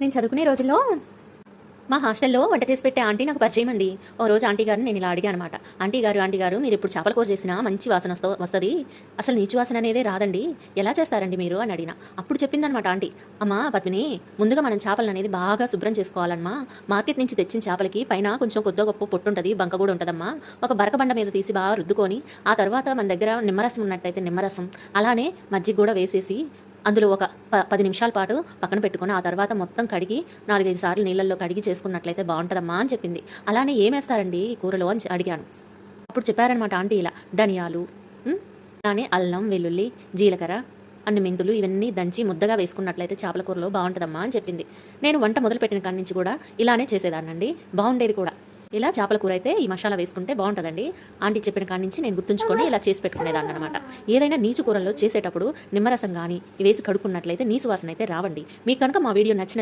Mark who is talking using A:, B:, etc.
A: నేను చదువుకునే రోజుల్లో మా హాస్టల్లో వంట చేసి పెట్టే ఆంటీ నాకు పరిచయం అండి. ఓ రోజు ఆంటీ గారిని నేను ఇలా అడిగాను అనమాట. ఆంటీ గారు మీరు ఇప్పుడు చేపల కూర చేసినా మంచి వాసన వస్తుంది, అసలు నీచు వాసన అనేదే రాదండి, ఎలా చేస్తారండి మీరు అని అడిగిన. అప్పుడు చెప్పిందనమాట ఆంటీ, అమ్మా పద్మిని, ముందుగా మనం చేపలు అనేది బాగా శుభ్రం చేసుకోవాలమ్మా. మార్కెట్ నుంచి తెచ్చిన చేపలకి పైన కొంచెం కొద్దిగా గొప్ప పొట్టు ఉంటుంది, బంక కూడా ఉంటుందమ్మా. ఒక బరక బండ మీద తీసి బాగా రుద్దుకొని ఆ తర్వాత మన దగ్గర నిమ్మరసం ఉన్నట్టయితే నిమ్మరసం, అలానే మజ్జిగ కూడా వేసేసి అందులో ఒక 10 నిమిషాల పాటు పక్కన పెట్టుకొని ఆ తర్వాత మొత్తం కడిగి 4-5 సార్లు నీళ్ళల్లో కడిగి చేసుకున్నట్లయితే బాగుంటుందమ్మా అని చెప్పింది. అలానే ఏమేస్తారండి ఈ కూరలో అని అడిగాను. అప్పుడు చెప్పారనమాట ఆంటీ ఇలా ధనియాలు, అలానే అల్లం, వెల్లుల్లి, జీలకర్ర, అన్ని మెంతులు ఇవన్నీ దంచి ముద్దగా వేసుకున్నట్లయితే చేపల కూరలో బాగుంటుందమ్మా అని చెప్పింది. నేను వంట మొదలుపెట్టిన కాడి నుంచి కూడా ఇలానే చేసేదాన్నండి, బాగుండేది కూడా. ఇలా చేపల కూర అయితే ఈ మసాలా వేసుకుంటే బాగుంటుందండి. ఆంటీ చెప్పిన కాడి నుంచి నేను గుర్తుంచుకొని ఇలా చేసి పెట్టుకునేదాన్ని అనమాట. ఏదైనా నీచు కూరల్లో చేసేటప్పుడు నిమ్మరసం కానీ వేసి కడుక్కున్నట్లయితే నీసు వాసన అయితే రావండి. మీకు కనుక మా వీడియో నచ్చిన